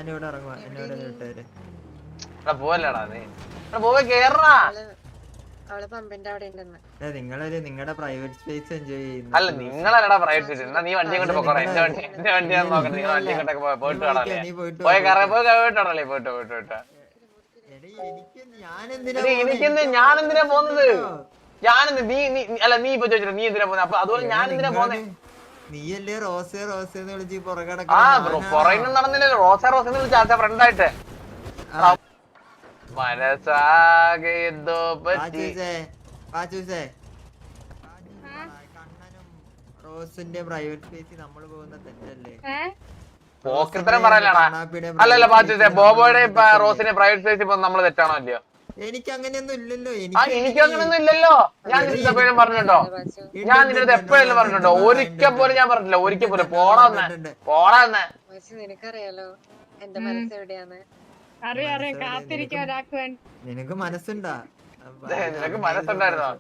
ഞാനിവിടെ ഇറങ്ങുവാ, എന്നോട് വിട്ടേര്. പോവല്ലടാ നീ പോവേ കേറടാ. നിങ്ങളുടെ പ്രൈവറ്റ് സ്പേസ് എൻജോയ് ചെയ്യുന്നു. അല്ല നിങ്ങളല്ലടാ പ്രൈവറ്റ് സ്പേസ്. എന്നാ നീ വണ്ടി കൊണ്ട് പോക്കോടാ. എന്റെ വണ്ടി ഞാൻ നോക്കട്ടെ. നിങ്ങൾ വണ്ടി കൊണ്ടൊക്കെ പോയിട്ട് കാണാല്ലേ. പോയിട്ടാണല്ലേ പോയിട്ട് എനിക്കെന്ത് ഞാൻ എന്തിനാ പോകുന്നത്? ഞാനെന്ത് നീ അല്ല നീ ഇപ്പൊ ചോദിച്ചിട്ട് നീ എന്തിനാ പോകുന്നത്? അപ്പൊ അതുപോലെ ഞാൻ എന്തിനാ പോകുന്നത്? നീയല്ലേ റോസേ റോസേന്ന് വിളിച്ച് പുറകെ പുറകിനും നടന്നില്ലല്ലോ. റോസേന്ന് വിളിച്ച ആദ്യത്തെ ഫ്രണ്ടായിട്ട് മനസ്സാകെ എന്തോ പറ്റി. കണ്ണനും റോസിന്റെ പ്രൈവറ്റ് സ്പേസിൽ നമ്മള് പോകുന്ന തെറ്റല്ലേ? പോക്കത്തരം പറയലാടാ. അല്ലല്ല പാച്ചൂസേ, ബോബോയുടെ റോസിന്റെ പ്രൈവറ്റ് സ്പേസിൽ പോകുന്നത് നമ്മള് തെറ്റാണോ ഇല്ലയോ? എനിക്ക് അങ്ങനെയൊന്നും ഇല്ലല്ലോ. എനിക്ക് അങ്ങനെയൊന്നും ഇല്ലല്ലോ. ഞാൻ നിന്റെ എപ്പോഴും പറഞ്ഞിട്ടുണ്ടോ? ഞാൻ നിന്റെ അടുത്ത് എപ്പോഴും പറഞ്ഞിട്ടുണ്ടോ? ഒരിക്കൽ പോലും ഞാൻ പറഞ്ഞിട്ടില്ല. ഒരിക്കൽ പോലും പോടാന്ന് നിനക്കറിയാലോ എന്റെ മനസ്സ് എവിടെയാന്ന്. നിനക്ക് മനസ്സുണ്ടാ? നിനക്ക് മനസ്സുണ്ടായിരുന്നോ?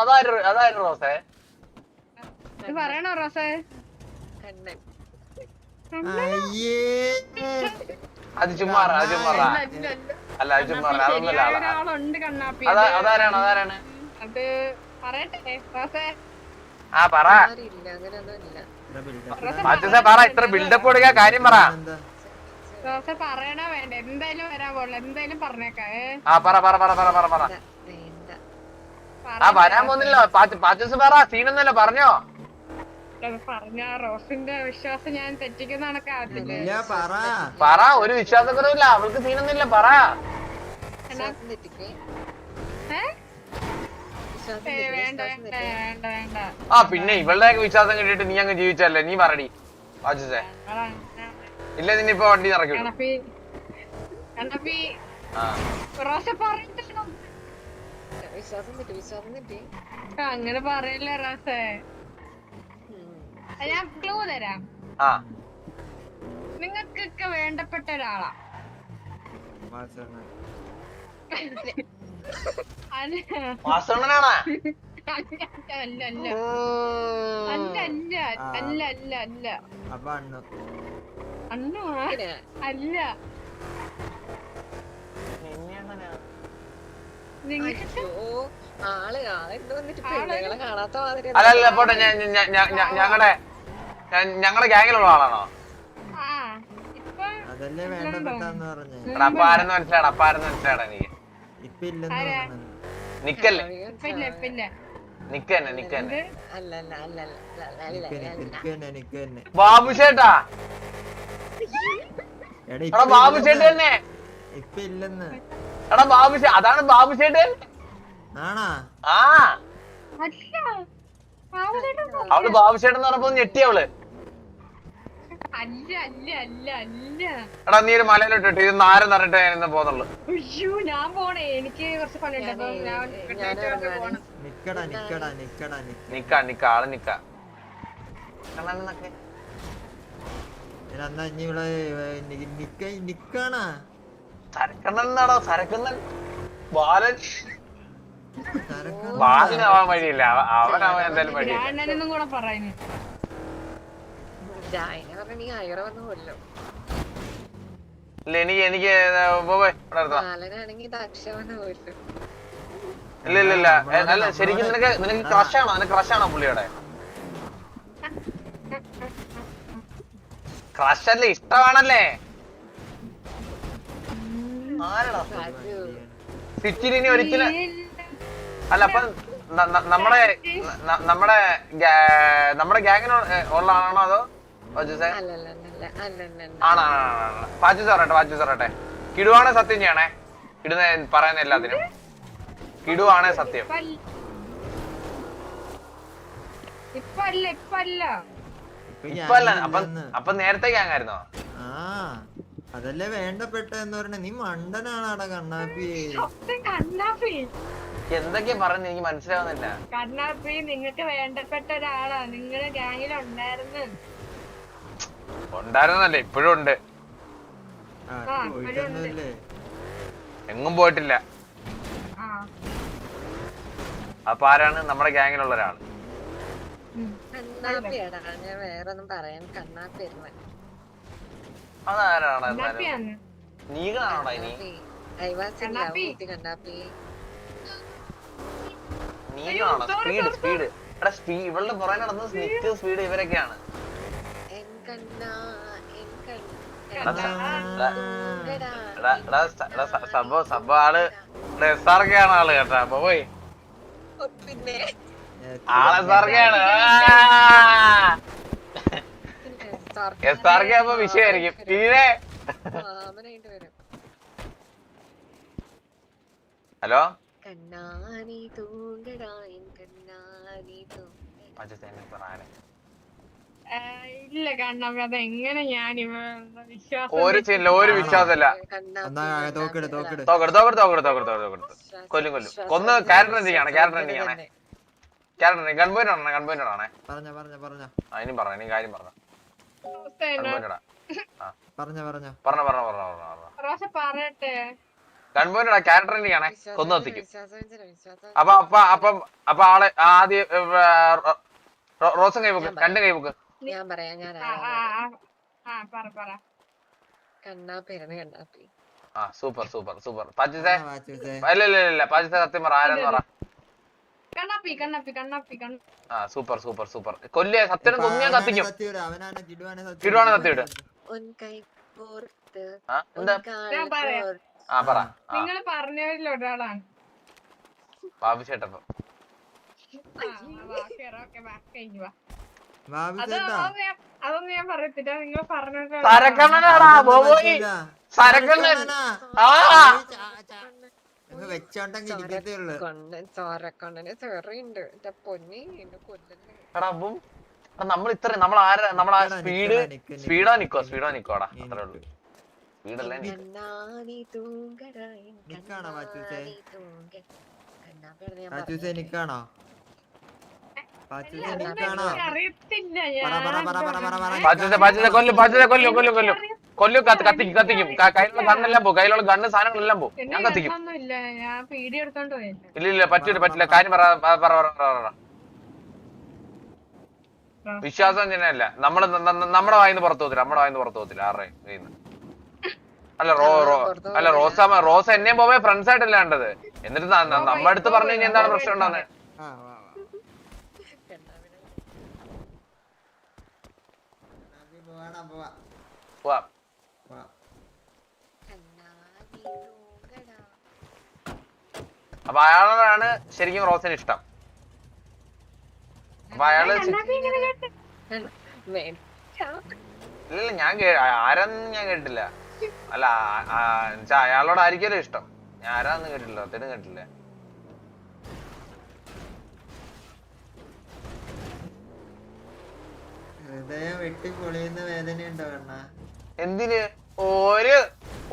അതായിരുന്നു റോസേ. പറയണോ റോസേ? കണ്ണൻ അത് ചുമ്മാ അല്ല അത് ചുമ്മാ അതൊന്നുമല്ല. അതാരാണ്? ആ പറ പാച്ചൂസേ, പറ. ഇത്ര ബിൽഡപ്പ് കൊടുക്കാൻ കാര്യം പറ. പറയണോ വേണ്ട? എന്തായാലും വരാൻ പോണില്ല. എന്തായാലും പറഞ്ഞേക്കാ. ആ പറ. ആ വരാൻ പോകുന്നില്ല. പാച്ചൂസ് പറ. സീനൊന്നുമല്ല, പറഞ്ഞോ. പറഞ്ഞ റോസിന്റെ വിശ്വാസം ഞാൻ തെറ്റിക്കുന്ന കണക്കാകത്തില്ല. പറ. ഒരു വിശ്വാസക്കുറവില്ല. അവൾക്ക് സീനൊന്നുമില്ല. പറ. ആ പിന്നെ ഇവളുടെ വിശ്വാസം കിട്ടിയിട്ട് നീ അങ്ങ് ജീവിച്ചല്ലേ. നീ പറടി പാച്ചൂസേ. ഇല്ല നിന്നിപ്പോ വണ്ടി നിറയ്ക്കും. അങ്ങനെ പറയല്ലേ റോസേ. ഞാൻ ക്ലൂ തരാം. നിങ്ങൾക്കൊക്കെ വേണ്ടപ്പെട്ട ഒരാളാ. അല്ലല്ല പോട്ടെ. ഞങ്ങളുടെ ഗ്യാങ്ങിലുള്ള ആളാണോ? അപ്പൊ ആരെന്ന് മനസ്സിലാടാ? എനിക്ക് നിക്കന്നെ ബാബുശേട്ടാ. ബാബുശേട്ട് തന്നെ. എടാ ബാബുശേ, അതാണ് ബാബുശേട്ടൻ. ആ അവള് ബാബുശേട്ടൻ എന്ന് പറഞ്ഞപ്പോ ഞെട്ടി അവള്. എടാ നീ ഒരു മലയിലോട്ടിട്ട് ഇത് ആരും പറഞ്ഞിട്ട് ഞാൻ പോന്നുള്ളു. ഞാൻ പോണേ, എനിക്ക് കുറച്ച് പണിയുണ്ട്. ആള് നിക്കാ. സരക്കണ്ണനാടോ? സരക്കണ്ണൻ ബാലൻ. ബാലനാവാൻ വഴിയില്ല. അവനാവാൻ എന്തായാലും വഴിയില്ല. കൂടെ പറയുന്നു. ഇല്ല എനിക്ക് ഇല്ല അല്ല ശരിക്കും നിനക്ക് ക്രഷാണോ? നിനക്ക് ക്രഷാണോ പുള്ളിയോടെ? ക്രഷല്ലേ? ഇഷ്ടമാണല്ലേ? സിറ്റിയിൽ ഇനി ഒരിക്കലും അല്ല. അപ്പൊ നമ്മുടെ ഗ്യാങ്ങിന് ഉള്ള ആണോ അതോ പാച്ചൂസേ? പാച്ചൂസ് പറയട്ടെ. കിടുവാണെ സത്യം ചെയ്യണേ. കിടുന്ന പറയുന്ന എല്ലാത്തിനും കിടുവാണേ സത്യം. ഇപ്പൊ അല്ല. അപ്പൊ നേരത്തെ ഗ്യാങ് ആയിരുന്നോ? അതല്ലേ വേണ്ടപ്പെട്ടെന്ന് പറഞ്ഞ. നീ മണ്ടനാണാടാ കണ്ണാപ്പി. എന്തൊക്കെയാ പറഞ്ഞ എനിക്ക് മനസ്സിലാവുന്നില്ല. കണ്ണാപ്പി നിങ്ങൾക്ക് വേണ്ടപ്പെട്ട ഒരാളാ. നിങ്ങളുടെ ഗ്യാങ്ങിൽ ഉണ്ടായിരുന്നല്ലേ? ഇപ്പോഴും ഉണ്ട്. എങ്ങും പോയിട്ടില്ല. അപ്പൊ ആരാണ് നമ്മുടെ ഗ്യാങ്ങിലുള്ള ഒരാൾ? കണ്ണാപ്പിയാടാ. ഞാൻ വേറൊന്നും പറയാൻ കണ്ണാപ്പിയായിരുന്നു. അതാരാണ് കണ്ണാപ്പിയാണ്. നീകളാണോടാ ഇനി കണ്ണാപ്പി നീകളാണോ സ്പീഡ് സ്പീഡ് എടാ ഇവളുടെ പുറകെ നടന്ന് സ്നിക്ക് സ്പീഡ് ഇവരൊക്കെയാണ് സംഭവം ആള് എസ്ആർക്കെയാണ് ആള് കേട്ടാ അപ്പൊ പോയി പിന്നെ ആള് എസ്ആർക്കെയാണ് എസ്ആർക്കെ ആകുമ്പോ വിഷയമായിരിക്കും തീരെ മാമനായിട്ട് വരും. ഹലോ കണ്ണാനി തൂങ്കടാ എൻ കണ്ണാനി തൂങ്കടാ. ഇല്ല കണ്ണാപ്പി അതെങ്ങനെ ഞാൻ വിശ്വാസം ഒരു ചില്ല ഒരു വിശ്വാസമില്ല തോക്കെടു കൊല്ലും കൊന്ന് ക്യാരക്ടർ എന്തിനാണ് ഗൺപോയിന്റ് ആണേ ഗൺപോയിന്റ് ആണേ പറഞ്ഞ അതിനും പറഞ്ഞ ഇനി കാര്യം പറഞ്ഞ റോസ പറയട്ടെ. ഗൺപോയിന്റ് ക്യാരക്ടർ എന്തിനാണ് കൊന്നു കത്തിക്കും വിശ്വാസം അപ്പൊ ആള് ആദ്യം റോസും കൈബുക്ക് രണ്ട് കൈബുക്ക് ഞാൻ പറയാം ഞാൻ പറ കണ്ണാപ്പിയാണ് കണ്ണാപ്പി. ആ സൂപ്പർ സൂപ്പർ സൂപ്പർ പാച്ചിസേ ഇല്ല പാച്ചിസേ സത്യം പറ ആരെന്ന് പറ കണ്ണാപ്പി ആ സൂപ്പർ സൂപ്പർ സൂപ്പർ കൊല്ലിയ സത്യം കൊന്നിയാ കത്തിക്കും അവനാണ് കിടുവാണ് സത്യം എന്താ ആ പറ നിങ്ങൾ പറഞ്ഞവരിൽ ഒരാളാണ്. ബാബു ചേട്ടപ്പം അതൊന്നും ഞാൻ പറയത്തില്ല. നിങ്ങൾ പറഞ്ഞിട്ട് സരക്കണ്ണനാടാ ബോബോയ് സരക്കണ്ണൻ ആ ചോരക്കണ്ണന് ചെറിയുണ്ട് എന്റെ പൊന്നി എന്നെ കൊല്ലല്ലേ. എടാ അപ്പം നമ്മൾ ഇത്ര നമ്മളാ സ്പീഡാ നിക്കോടാ അത്രേ ഉള്ളൂ സ്പീഡല്ലേ കണ്ണാനി തൂങ്കടാ എൻ നിക്കാണോ കണ്ണാനി തൂങ്കടാ. കണ്ണാപ്പിയാണ് ഞാൻ നിക്കാണോ അറിയത്തില്ല. കൊല്ലും കത്തിക്കും കയ്യിലുള്ള ഗണ്ണെല്ലാം പോകും കയ്യിലുള്ള ഗണ്ണ് സാധനങ്ങളെല്ലാം പോകും ഞാൻ കത്തിക്കും ഞാൻ പീഡിയോ എടുത്തോണ്ട് പോയില്ല. ഇല്ല പറ്റില്ല കാര്യം പറ വിശ്വാസം തന്നെയല്ല നമ്മുടെ വായിന്ന് പുറത്തു പോകത്തില്ല ആരുടെ കയ്യിന്ന് അല്ല റോസ എന്നെയും പോവേ ഫ്രണ്ട്സ് ആയിട്ടല്ല കണ്ടത് എന്നിട്ട് നമ്മുടെ അടുത്ത് പറഞ്ഞു കഴിഞ്ഞാൽ എന്താണ് പ്രശ്നം ഉണ്ടാകുന്നത് പോവാം അപ്പൊ അയാളാണ് ശരിക്കും റോസിന് ഇഷ്ടം അപ്പൊ അയാള് ഇല്ല ഞാൻ ആരാന്ന് ഞാൻ കേട്ടില്ല അല്ല അയാളോട് ആയിരിക്കല്ലോ ഇഷ്ടം ഞാൻ ആരാന്ന് കേട്ടില്ല സത്യമായിട്ടും കേട്ടില്ല ഹൃദയം വെട്ടി പൊളിയുന്ന വേദനയുണ്ടോ കണ്ണാ എന്തിന്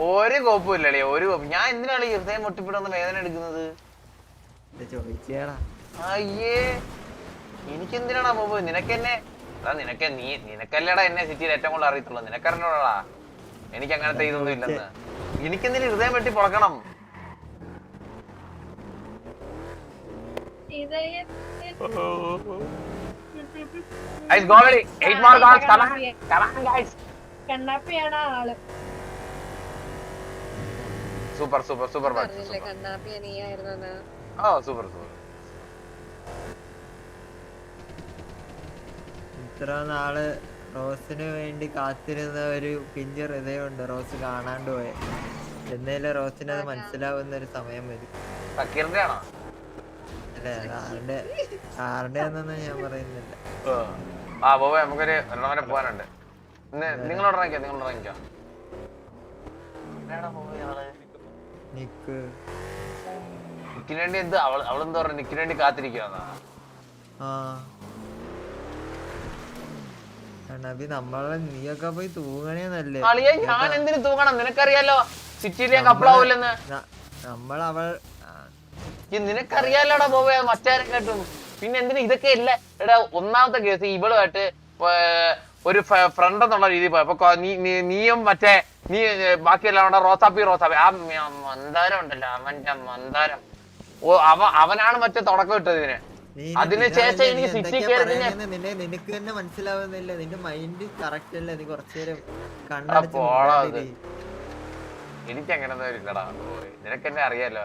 ഒരു കോപ്പുമില്ലേ ഒരു കോപ്പ് ഞാൻ എന്തിനാണ് ഈ ഹൃദയം പൊട്ടിപ്പിടുന്ന വേദന എടുക്കുന്നത് ചോദിച്ചേടാ അയ്യേ എനിക്കെന്തിനാടാ ബോബു നിനക്കെന്നെ നിനക്കല്ലേടാ എന്നെ സിറ്റിയിൽ ഏറ്റവും കൂടുതൽ അറിയത്തുള്ളൂ നിനക്കറിഞ്ഞോടാ എനിക്ക് അങ്ങനത്തെ ഇതൊന്നും ഇല്ലെന്ന് എനിക്കെന്തിനും ഹൃദയം വെട്ടി പൊളക്കണം കണ്ണാപ്പിയാണ് ആള്. സൂപ്പർ പറഞ്ഞില്ലേ കണ്ണാപ്പി നീയായിരുന്നു. ഓ സൂപ്പർ ഇത്ര നാള് റോസിന് വേണ്ടി കാത്തിരുന്ന ഒരു പിഞ്ച് ഹൃദയമുണ്ട് റോസ് കാണാണ്ട് പോയ എന്നേലും റോസിന് അത് മനസ്സിലാവുന്ന ഒരു സമയം വരും അല്ലെ ആരുടെ എന്നൊന്നും ഞാൻ പറയുന്നില്ല ആ ബോബേ നമുക്കൊരു ഒരെണ്ണം വരെ പോകാനുണ്ട് നിങ്ങളോട് ഇറങ്ങിക്കോ നിക്ക് നിക്കിന് വേണ്ടി എന്ത് അവളെന്താ പറഞ്ഞ നിക്കിന് വേണ്ടി കാത്തിരിക്കുവാന്നാ കണ്ണാപ്പി നമ്മളെ നീയൊക്കെ പോയി തൂങ്ങണേ നല്ലേ ഞാൻ എന്തിനു തൂങ്ങണം നിനക്കറിയാലോ സിറ്റിയിൽ ഞാൻ കപ്പിളാവൂലെന്ന് നമ്മളവൾ നിനക്കറിയാലോടാ ബോബേ മറ്റാരും കേട്ടും പിന്നെ എന്തിനു ഇതൊക്കെ ഇല്ല എടാ ഒന്നാമത്തെ കേസ് ഇവളുമായിട്ട് ഒരു ഫ്രണ്ട് എന്നുള്ള രീതിയിൽ പോയി അപ്പൊ നീയും മറ്റേ നീ ബാക്കിയെല്ലാം റോസാപ്പി ആ മന്ദാരം ഉണ്ടല്ലോ അവന്റെ മന്ദാരം അവനാണ് മറ്റേ തുടക്കം ഇട്ടത് ഇതിന് അതിനുശേഷം എനിക്ക് സിറ്റി കയറി നിനക്ക് തന്നെ മനസ്സിലാവുന്നില്ല. നിന്റെ മൈൻഡ് കറക്റ്റ് അല്ല. നീ കുറച്ചുനേരം പോടാ കണ്ണടച്ച് എനിക്ക് അങ്ങനെ ഇല്ലടാ. നിനക്കെന്നെ അറിയാലോ.